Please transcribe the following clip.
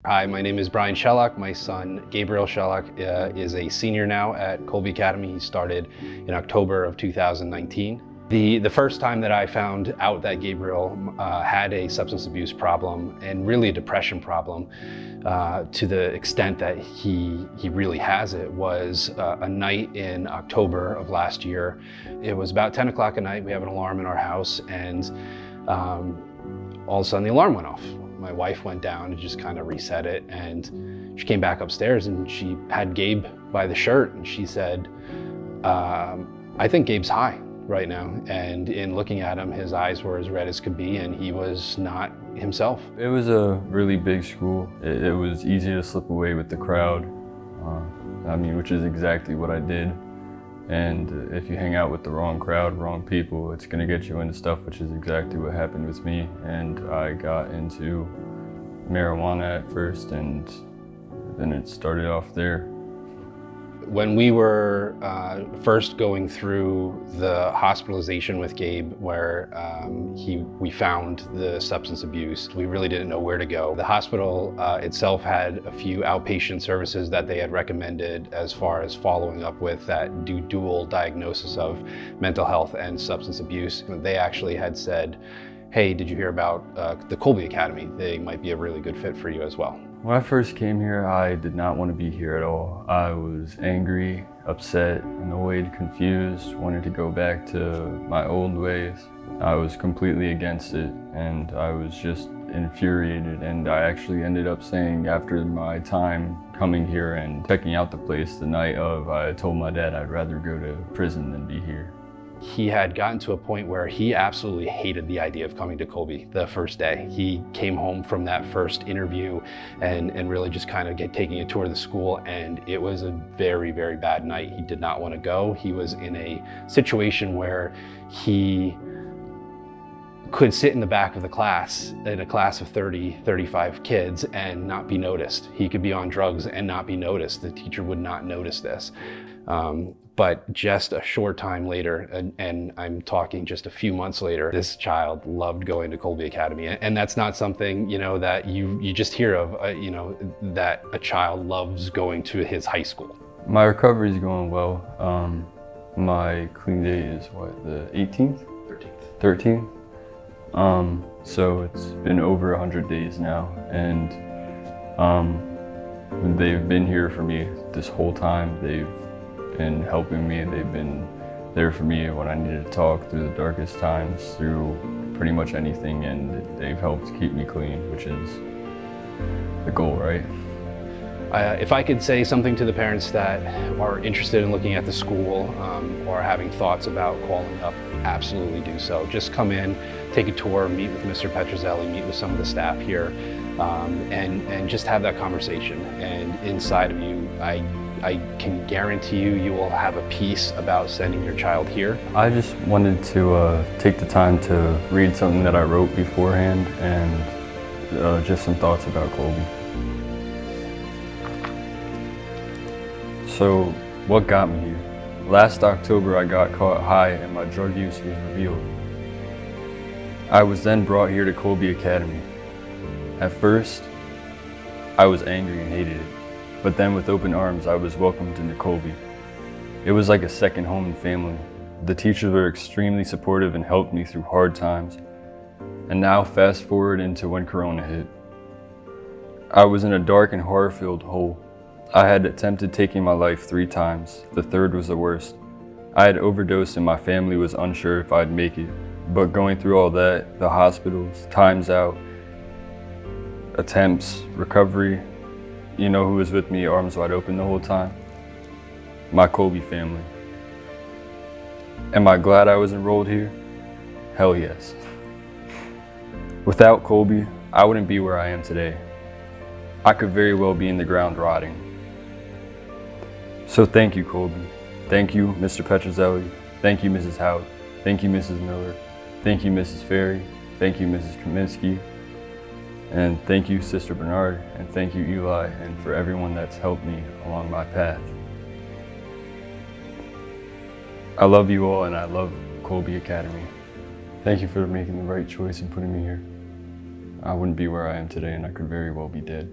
Hi, my name is Brian Shellock. My son, Gabriel Shellock, is a senior now at Kolbe Academy. He started in October of 2019. The first time that I found out that Gabriel had a substance abuse problem and really a depression problem, to the extent that he really has it, was a night in October of last year. It was about 10 o'clock at night. We have an alarm in our house, and all of a sudden the alarm went off. My wife went down and just kind of reset it, and she came back upstairs and she had Gabe by the shirt, and she said, I think Gabe's high right now. And in looking at him, his eyes were as red as could be, and he was not himself. It was a really big school. It was easy to slip away with the crowd, which is exactly what I did. And if you hang out with the wrong crowd, wrong people, it's gonna get you into stuff, which is exactly what happened with me. And I got into marijuana at first, and then it started off there. When we were first going through the hospitalization with Gabe, where we found the substance abuse, we really didn't know where to go. The hospital itself had a few outpatient services that they had recommended as far as following up with that do dual diagnosis of mental health and substance abuse. They actually had said, hey, did you hear about the Kolbe Academy? They might be a really good fit for you as well. When I first came here, I did not want to be here at all. I was angry, upset, annoyed, confused, wanted to go back to my old ways. I was completely against it, and I was just infuriated. And I actually ended up saying, after my time coming here and checking out the place the night of, I told my dad I'd rather go to prison than be here. He had gotten to a point where he absolutely hated the idea of coming to Kolbe the first day. He came home from that first interview and really just kind of taking a tour of the school, and it was a very, very bad night. He did not want to go. He was in a situation where he could sit in the back of the class, in a class of 30, 35 kids, and not be noticed. He could be on drugs and not be noticed. The teacher would not notice this. But just a short time later, and I'm talking just a few months later, this child loved going to Kolbe Academy. And that's not something, that you just hear of, that a child loves going to his high school. My recovery is going well. My clean day is the 18th? 13th. So it's been over 100 days now, and they've been here for me this whole time. They've been helping me. They've been there for me when I needed to talk through the darkest times, through pretty much anything, and they've helped keep me clean, which is the goal, right? If I could say something to the parents that are interested in looking at the school or having thoughts about calling up, absolutely do so. Just come in, take a tour, meet with Mr. Petrozelli, meet with some of the staff here, and just have that conversation. And inside of you, I can guarantee you will have a peace about sending your child here. I just wanted to take the time to read something that I wrote beforehand, and just some thoughts about Kolbe. So, what got me here? Last October, I got caught high and my drug use was revealed. I was then brought here to Kolbe Academy. At first, I was angry and hated it, but then with open arms, I was welcomed into Kolbe. It was like a second home and family. The teachers were extremely supportive and helped me through hard times. And now fast forward into when Corona hit. I was in a dark and horror-filled hole. I had attempted taking my life 3 times. The third was the worst. I had overdosed and my family was unsure if I'd make it. But going through all that, the hospitals, times out, attempts, recovery, you know who was with me, arms wide open the whole time? My Kolbe family. Am I glad I was enrolled here? Hell yes. Without Kolbe, I wouldn't be where I am today. I could very well be in the ground rotting. So thank you, Kolbe. Thank you, Mr. Petrozelli. Thank you, Mrs. Howe. Thank you, Mrs. Miller. Thank you, Mrs. Ferry. Thank you, Mrs. Kaminsky. And thank you, Sister Bernard. And thank you, Eli, and for everyone that's helped me along my path. I love you all, and I love Kolbe Academy. Thank you for making the right choice and putting me here. I wouldn't be where I am today, and I could very well be dead.